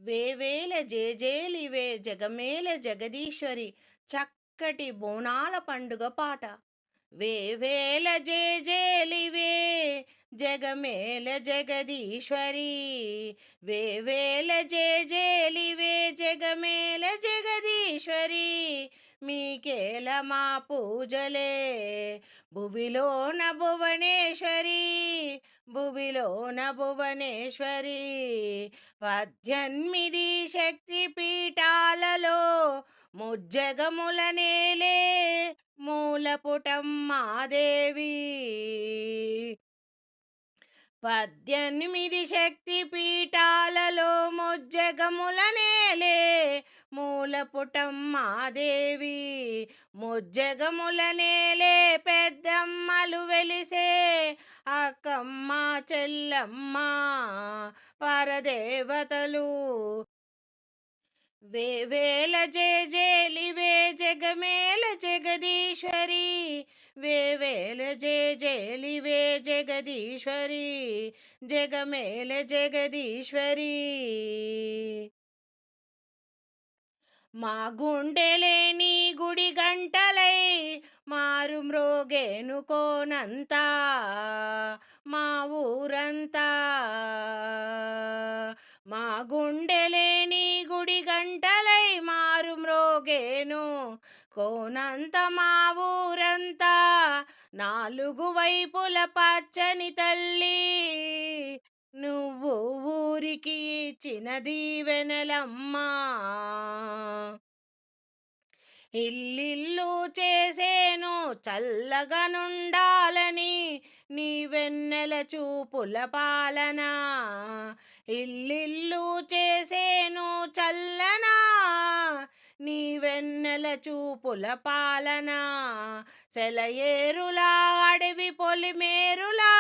వేవేల జేజేలివే జగమేల జగదీశ్వరి చక్కటి బోనాల పండుగ పాట. వేవేల జేజేలివే జగమేల జగదీశ్వరి, వేవేల జేజేలివే జగమేల జగదీశ్వరి, మీకేల మా పూజలే భువిలోన భువనేశ్వరి, భువిలోన భువనేశ్వరి. 18 శక్తి పీఠాలలో ముజ్జగముల నేలే మూలపుటమ్మాదేవి. 18 శక్తి పీఠాలలో ముజ్జగముల నేలే మూలపుటమ్మాదేవి. ముజ్జగముల నేలే పెద్దమ్మలు వెలిసే అక్కమ్మ చెల్లమ్మ పరదేవతలు. వేవేల జేజేలివే జగమేల జగదీశ్వరి, వేవేల జేజేలివే జగదీశ్వరి, జగమేల జగదీశ్వరి. మా గుండెలేని గుడి గంటలై మారు మ్రోగేను కోనంతా మా ఊరంతా. మా గుండెలేని గుడి గంటలై మారు మ్రోగేను కోనంత మా ఊరంతా. నాలుగు వైపుల పచ్చని తల్లి నువ్వు ఊరికి ఇచ్చిన దీవెనలమ్మా. ఇల్లిల్లు చేసేను చల్లగా నుండాలని నీ వెన్నెల చూపుల పాలన. ఇల్లిల్లు చేసేను చల్లనా నీ వెన్నెల చూపుల పాలన. సెలయేరులా అడవి పొలిమేరులా,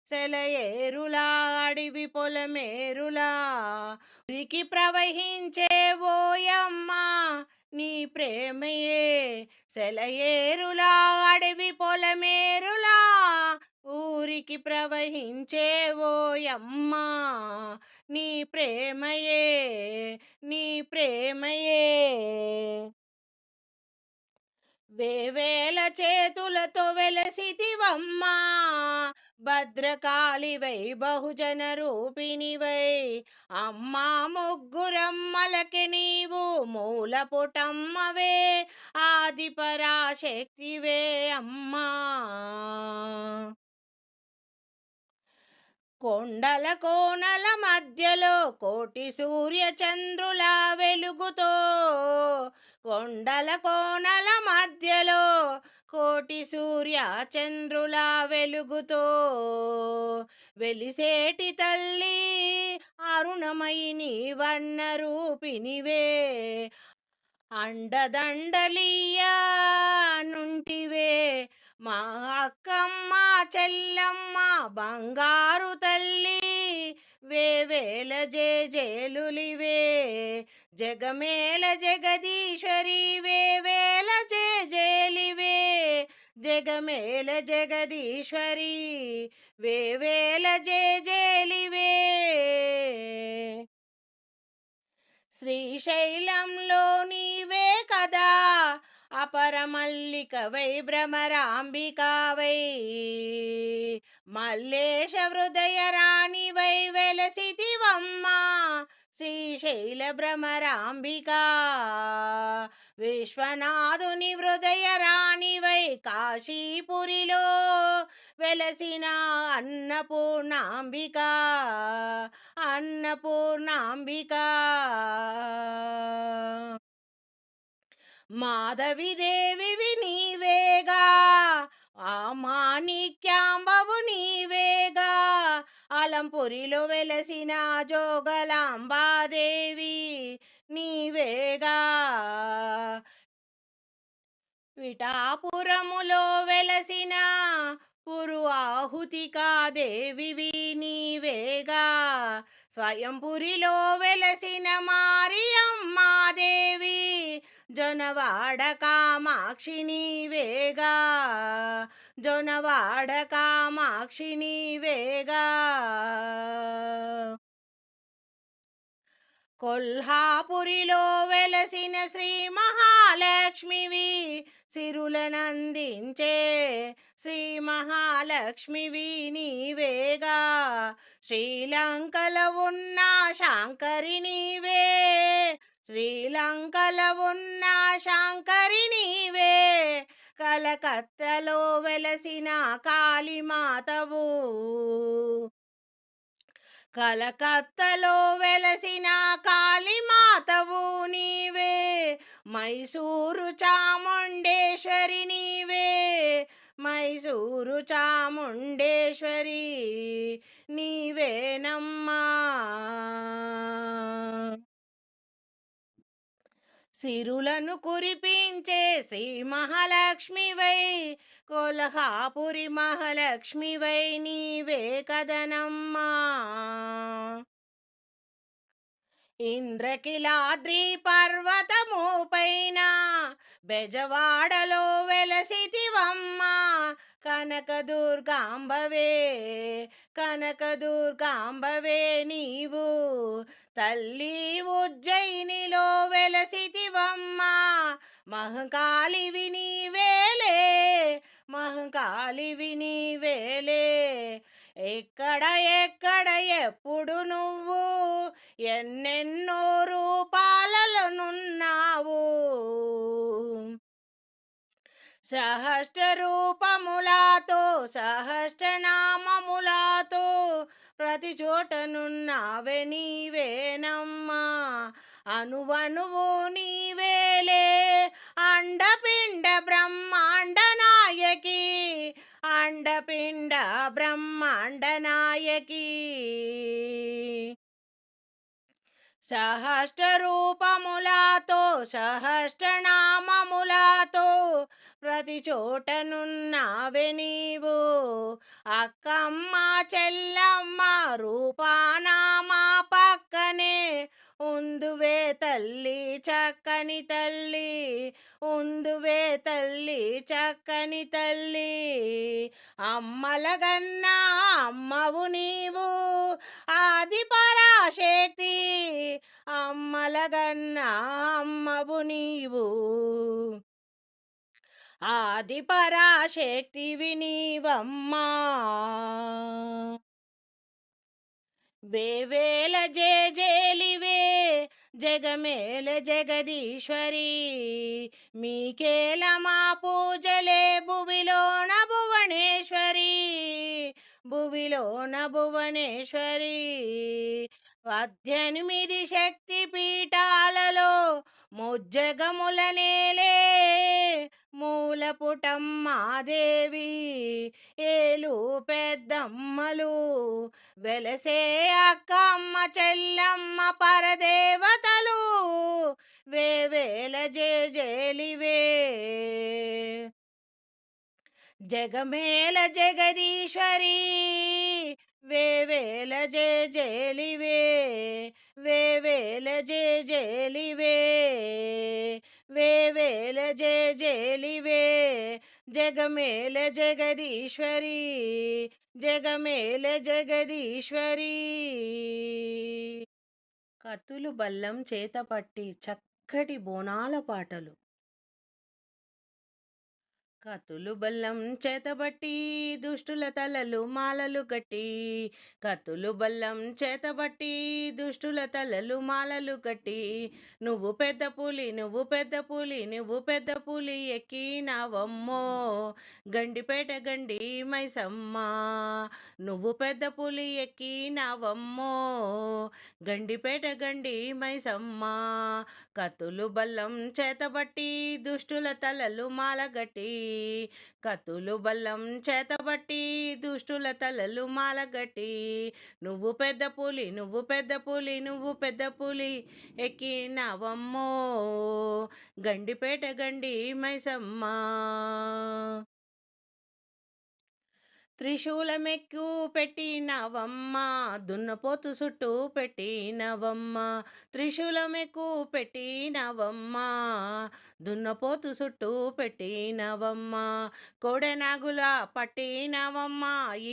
సెలయేరులా అడవి పొలమేరులా ఉరికి ప్రవహించే ఓయమ్మా నీ ప్రేమయే. సెలయేరులా అడవి పొలమేరులా ఊరికి ప్రవహించే ఓయమ్మా నీ ప్రేమయే, నీ ప్రేమయే. వేవేల చేతులతో వెలసితివమ్మా భద్రకాళివై బహుజన రూపిణివై. అమ్మా ముగ్గురమ్మలకి నీవు మూలపుటమ్మవే ఆది పరాశక్తివే అమ్మా. కొండల కోనల మధ్యలో కోటి సూర్య చంద్రుల వెలుగుతో, కొండల కోనల మధ్యలో కోటి సూర్య చంద్రుల వెలుగుతో వెలిసేటి తల్లి అరుణమయి నీవన్న రూపినివే. అండదండలియా నుంటివే మా అక్కమ్మ చెల్లమ్మ బంగారు తల్లి. వేవేల జేజేలులివే జగమేల జగదీశ్వరి, వేవేల జేజేలివే జగమేల జగదీశ్వరి, వేవేల జేజేలివే. శ్రీశైలంలో నీవే కదా అపరమల్లికవై భ్రమరాంబికావై, మల్లేశ హృదయ రాణివై వెలసితివమ్మా శ్రీశైల భ్రమరాంబికా. విశ్వనాథుని హృదయ రాణివై కాశీపురిలో వెలసిన అన్నపూర్ణాంబికా, అన్నపూర్ణాంబికా. మాధవిదేవివి నీవేగా ఆ మాణిక్యాంబవు నీవేగా, అలంపురిలో వెలసిన జోగలాంబాదేవి నీవేగా. పిఠాపురములో వెలసిన పురు ఆహుతికా దేవివి నీవేగా, స్వయంపురిలో వెలసిన మారియమ్మాదేవి జొనవాడ కామాక్షి నీవేగా, జొనవాడ కామాక్షి నీవేగా. కొల్హాపురిలో వెలసిన శ్రీ మహాలక్ష్మివి, సిరులనందించే శ్రీ మహాలక్ష్మివి నీవేగా. శ్రీలంకలో ఉన్న శాంకరి నీవే, శ్రీలంకలో ఉన్న శాంకరి నీవే, కలకత్తలో వెలసిన కాళీమాతవు, కలకత్తలో వెలసిన కాళీమాతవు నీవే, మైసూరు చాముండేశ్వరి నీవే, మైసూరు చాముండేశ్వరి నీవేనమ్మా. సిరులను కురిపించే శ్రీ మహాలక్ష్మివై, కొల్హాపురి మహాలక్ష్మివై నీవే కదనమ్మా. ఇంద్రకిలాద్రి పర్వతము పైన బెజవాడలో వెలసితివమ్మా, కనకదుర్గాంబవే, కనకదుర్గాంబవే నీవు తల్లి. ఉజ్జయినిలో వెలసితివమ్మా, మహంకాళివి నీవేలే, మహంకాళివి నీవేలే. ఎక్కడ ఎక్కడ ఎప్పుడు నువ్వు ఎన్నెన్నో రూపాలలోనున్నావు, సహస్ర రూపములతో సహస్రనామములతో ప్రతి చోటనున్నావే నీవేనమ్మా. అనువనువు నీవేలే, అండపిండ బ్రహ్మాండ నాయకి, అండపిండ బ్రహ్మాండ నాయకి. సహస్ర రూపములతో సహస్రనామములతో ప్రతి చోటనున్నావే నీవు, అక్కమ్మ చెల్లమ్మ రూపానామా పక్కనే ఉందువే తల్లి, చక్కని తల్లి, ఉందువే తల్లి, చక్కని తల్లి. అమ్మలగన్నా అమ్మవు నీవు, ఆది పరాశక్తి, అమ్మలగన్నా అమ్మవు నీవు, ఆది పరాశక్తివి నీవమ్మా. వేవేల జేజేలివే జగమేల జగదీశ్వరి, మీకేల మా పూజలే భువిలోన భువనేశ్వరి, భువిలోన భువనేశ్వరి. 18 శక్తి పీఠాలలో ముజ్జగముల నేలే మూలపుటమ్మాదేవి, ఏలు పెద్దమ్మలు వెలసే అక్కమ్మ చెల్లమ్మ పరదేవతలు, వేవేల జేజేలివే. జగమేల జగదీశ్వరి, వేవేల జేజేలివే, వేవేల జేజేలివే, వేవేల జేజేలివే. జగమేల జగదీశ్వరి, జగమేల జగదీశ్వరి. కత్తులు బల్లం చేతపట్టి చక్కటి బోనాల పాటలు. కత్తులు బల్లం చేతబట్టి దుష్టుల తలలు మాలలు కట్టి, కత్తులు బల్లం చేతబట్టి దుష్టుల తలలు మాలలు కట్టి, నువ్వు పెద్ద పులి, నువ్వు పెద్ద పులి, నువ్వు పెద్ద పులి ఎక్కినావమ్మో, గండిపేట గండి మైసమ్మ, నువ్వు పెద్ద పులి ఎక్కినావమ్మో, గండిపేట గండి మైసమ్మ. కత్తులు బల్లం చేతబట్టి దుష్టుల తలలు మాలగట్టి, కత్తులు బల్లం చేతబట్టి దుష్టుల తలలు మాలగట్టి, నువ్వు పెద్ద పులి, నువ్వు పెద్ద పులి, నువ్వు పెద్ద పులి ఎక్కినావమ్మో, గండిపేట గండి మైసమ్మ. త్రిశూలమెక్కు పెట్టినవమ్మ, దున్నపోతు చుట్టూ పెట్టినవమ్మ. త్రిశూలమెక్కు పెట్టినవమ్మ, దున్నపోతు చుట్టూ పెట్టినవమ్మ. కోడెనాగుల పట్టినవమ్మ,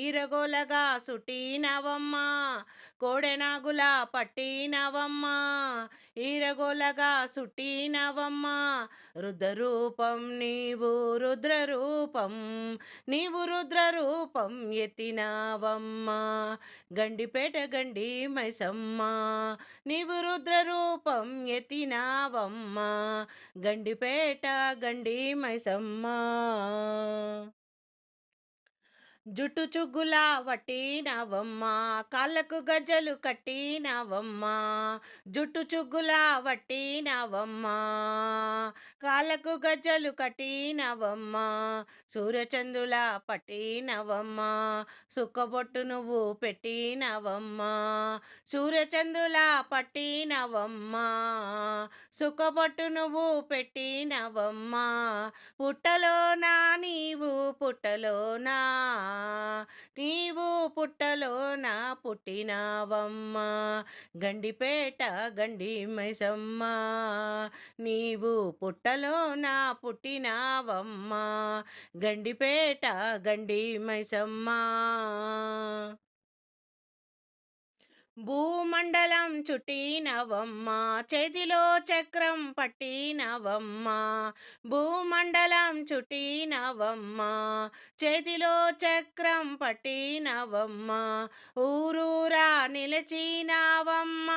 ఈరగోలగా సుట్టినవమ్మ. కోడెనాగుల పట్టినవమ్మ, ఈరగోలగా సుట్టినవమ్మ. రుద్రరూపం నీవు రుద్రరూపం, నీవు రుద్రరూపం ఎత్తినావమ్మా. గండిపేట గండి మైసమ్మ, నీవు రుద్రరూపం ఎత్తినావమ్మా. గండిపేట గండి మైసమ్మ. జుట్టు చుగ్గుల వట్టినవమ్మ, కాళ్ళకు గజ్జలు కట్టినవమ్మ. జుట్టు చుగ్గుల వట్టినవమ్మ, కాళ్ళకు గజ్జలు కట్టినవమ్మ. సూర్యచంద్రుల పట్టినవమ్మ, సుక్కబొట్టు నువ్వు పెట్టినవమ్మ. సూర్యచంద్రుల పట్టినవమ్మ, సుక్కబొట్టు నువ్వు పెట్టినవమ్మ. పుట్టలోనా నీవు పుట్టలోనా, నీవు పుట్టలోన పుట్టినావమ్మ. గండిపేట గండి మైసమ్మ, నీవు పుట్టలోన పుట్టినావమ్మ. గండిపేట గండి మైసమ్మ. భూమండలం చుట్టినవమ్మ, చేతిలో చక్రం పట్టినవమ్మ. భూమండలం చుట్టినవమ్మ, చేతిలో చక్రం పట్టినవమ్మ. ఊరూరా నిలిచినావమ్మ,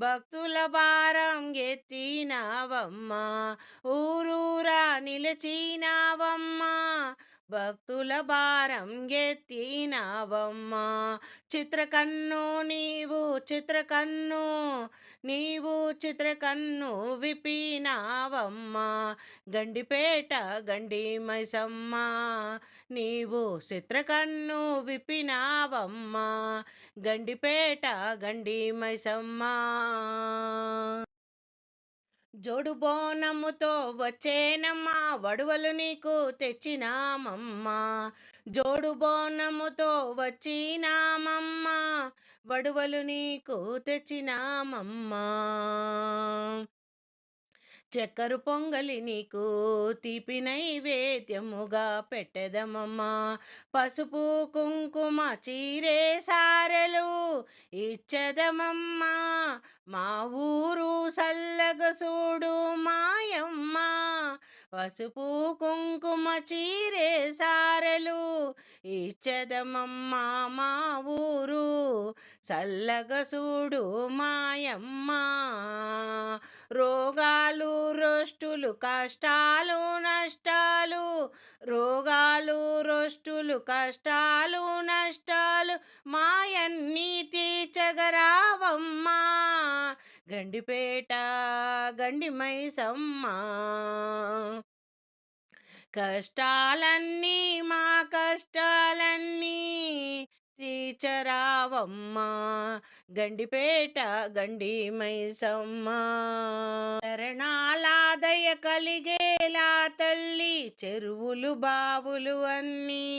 భక్తుల భారం ఎత్తినావమ్మ. ఊరూరా నిలిచినావమ్మ, భక్తుల భారం ఎత్తినావమ్మ. చిత్రకన్ను నీవు చిత్రకన్ను, నీవు చిత్రకన్ను విప్పినావమ్మ. గండిపేట గండి మైసమ్మ, నీవు చిత్రకన్ను విప్పినావమ్మ. గండిపేట గండి మైసమ్మ. జోడు బోనముతో వచ్చేనమ్మా, వడువలు నీకు తెచ్చినామమ్మా. జోడు బోనముతో వచ్చినామమ్మా, వడువలు నీకు తెచ్చినామమ్మా. చక్కెర పొంగలి నీకు తీపి నైవేద్యముగా పెట్టెదమమ్మా. పసుపు కుంకుమ చీరే సారెలు ఇచ్చెదమమ్మా. మా ఊరు సల్లగసూడు మాయమ్మ, పసుపు కుంకుమ చీరే సారెలు ఇచ్చెదమమ్మా. మా ఊరు సల్లగసూడు మాయమ్మ. రోగాలు రోష్టులు కష్టాలు నష్టాలు, రోగాలు రోష్టులు కష్టాలు నష్టాలు మాయన్నీ తీర్చగరావమ్మా. గండిపేట గండి మైసమ్మ, కష్టాలన్నీ మా కష్టాలన్నీ తీర్చరావమ్మా. గండిపేట గండి మైసమ్మ. చరణాలాదయ కలిగేలా తల్లి, చెరువులు బావులు అన్నీ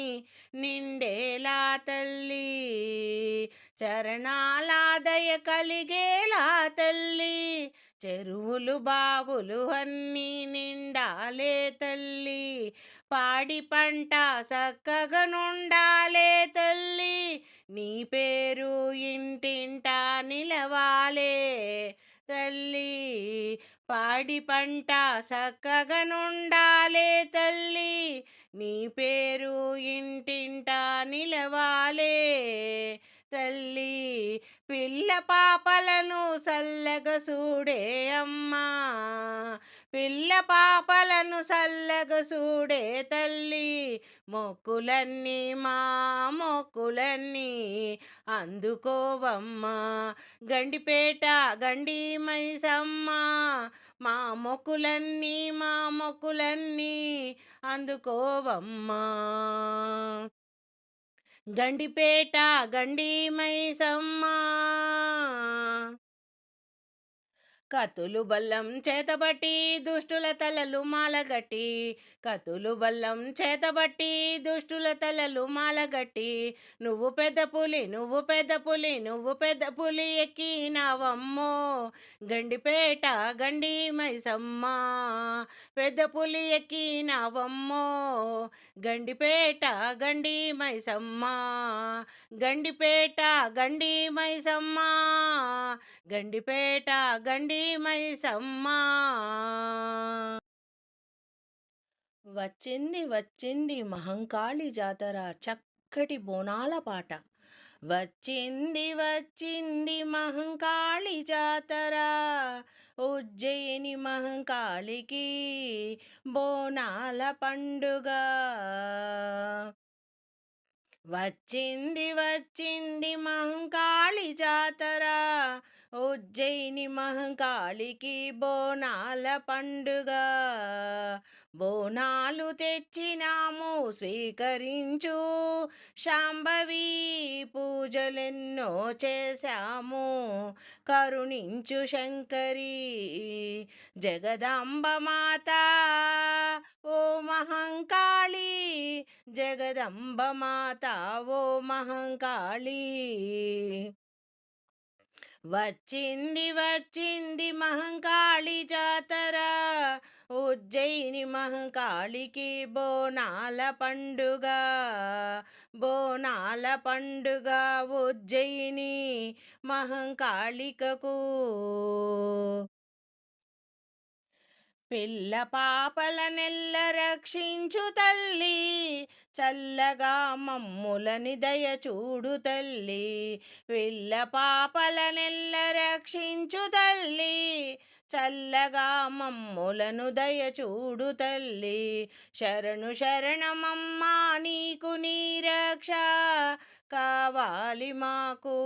నిండేలా తల్లి. చరణాలాదయ కలిగేలా తల్లి, చెరువులు బావులు అన్నీ నిండాలే తల్లి. పాడి పంట చక్కగా నుండాలే తల్లి, నీ పేరు ఇంటింటా నిలవాలే తల్లి. పాడి పంట చక్కగా నుండాలే తల్లి, నీ పేరు ఇంటింటా నిలవాలే తల్లి. పిల్ల పాపలను చల్లగా చూడే అమ్మా, పిల్ల పాపలను చల్లగా చూడే తల్లి. మొక్కులన్నీ మా మొక్కులన్నీ అందుకోవమ్మా. గండిపేట గండి మైసమ్మ, మా మొక్కులన్నీ మా మొక్కులన్నీ అందుకోవమ్మా. గండిపేట గండి మైసమ్మ. కతులు బల్లం చేతబట్టి దుష్టుల తలలు మాలగట్టి, కతులు బల్లం చేతబట్టి దుష్టుల తలలు మాలగట్టి, నువ్వు పెద్ద పులి నువ్వు పెద్ద పులి నువ్వు పెద్ద పులి ఎక్కినావమ్మో, గండిపేట గండి మైసమ్మ, పెద్ద పులి ఎక్కినావమ్మో, గండిపేట గండి మైసమ్మ, గండిపేట గండి మైసమ్మ, గండిపేట గండి మైసమ్మ. వచ్చింది వచ్చింది మహంకాళి జాతర చక్కటి బోనాల పాట. వచ్చింది వచ్చింది మహంకాళి జాతర, ఉజ్జయిని మహంకాళికి బోనాల పండుగ. వచ్చింది వచ్చింది మహంకాళి జాతర, ఉజ్జయిని మహంకాళికి బోనాల పండుగ. బోనాలు తెచ్చినాము స్వీకరించు శాంభవి, పూజలెన్నో చేశాము కరుణించు శంకరి. జగదాంబ మాత ఓ మహంకాళి, జగదంబ మాత ఓ మహంకాళి. వచ్చింది వచ్చింది మహంకాళి జాతర, ఉజ్జయిని మహంకాళికి బోనాల పండుగ. బోనాల పండుగ ఉజ్జయిని మహంకాళికకు. పిల్ల పాపల నెల్ల రక్షించు తల్లి, చల్లగా మమ్ములని దయ చూడు తల్లి. పిల్ల పాపల నెల్ల రక్షించు తల్లి, చల్లగా మమ్ములను దయ చూడు తల్లి. శరణు శరణమమ్మా నీకు నీ రక్ష కావాలి మాకు,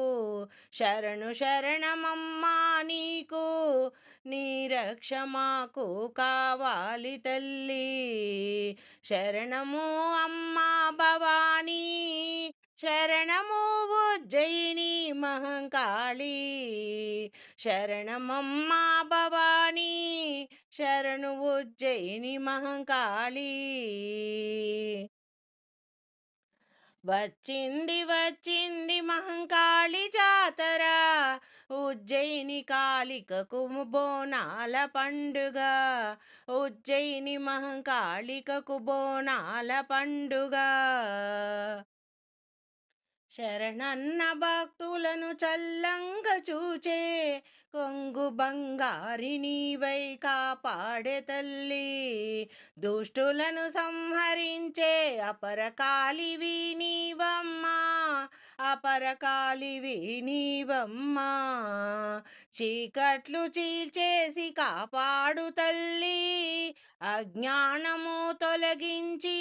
శరణు శరణమమ్మా నీకు నీ రక్ష మాకు కావాలి తల్లి. శరణము అమ్మా భవానీ, శరణము ఉజ్జయిని మహంకాళి. శరణమమ్మా భవానీ, శరణు ఉజ్జయిని మహంకాళి. వచ్చింది వచ్చింది మహంకాళి జాతర, ఉజ్జయిని కాళికకు బోనాల పండుగ. ఉజ్జయిని మహంకాళికకు బోనాల పండుగ. శరణన్న భక్తులను చల్లంగా చూచే కొంగు బంగారి నీవై కాపాడే తల్లి. దుష్టులను సంహరించే అపరకాలివి నీవమ్మా, అపరకాలివి నీవమ్మా. చీకట్లు చీల్చేసి కాపాడు తల్లి, అజ్ఞానము తొలగించి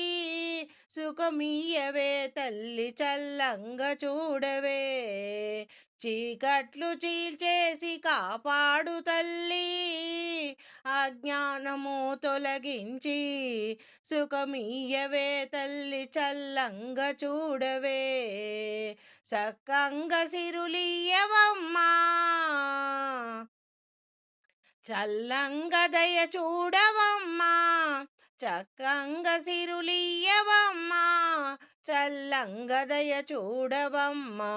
సుఖమీయవే తల్లి చల్లంగా చూడవే. చీకట్లు చీల్చేసి కాపాడు తల్లి, అజ్ఞానము తొలగించి సుఖమీయవే తల్లి చల్లంగా చూడవే. సక్కంగా సిరులియవమ్మా, చల్లంగా దయ చూడవమ్మా, చక్కంగా సిరులియవమ్మా, చల్లంగా దయ చూడవమ్మా.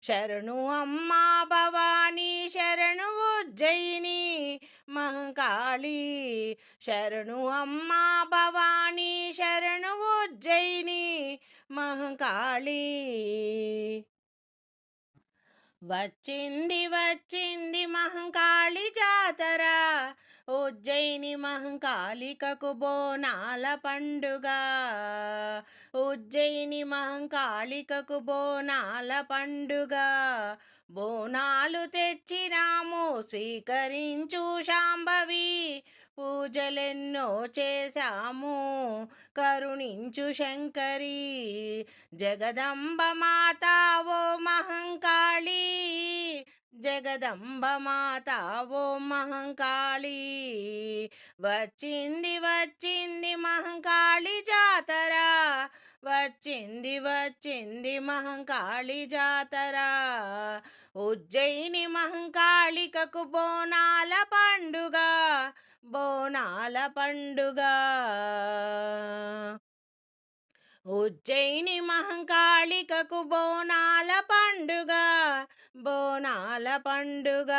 శరణు అమ్మా భవానీ, శరణు ఉజ్జయిని మహంకాళి. శరణు అమ్మా భవానీ, శరణు ఉజ్జయిని మహంకాళి. వచ్చింది వచ్చింది మహంకాళి జాతర, ఉజ్జయిని మహంకాళికకు బోనాల పండుగ. ఉజ్జయిని మహంకాళికకు బోనాల పండుగ. బోనాలు తెచ్చినాము స్వీకరించు శాంభవి, పూజలెన్నో చేశాము కరుణించు శంకరి. జగదంబ మాత ఓ మహంకాళి, జగదంబ మాత ఓ మహంకాళి. వచ్చింది వచ్చింది మహంకాళి జాతర, వచ్చింది వచ్చింది మహంకాళి జాతర, ఉజ్జయిని మహంకాళికకు బోనాల పండుగ, బోనాల పండుగ. ఉజ్జయిని మహంకాళికకు బోనాల పండుగ, బోనాల పండుగ.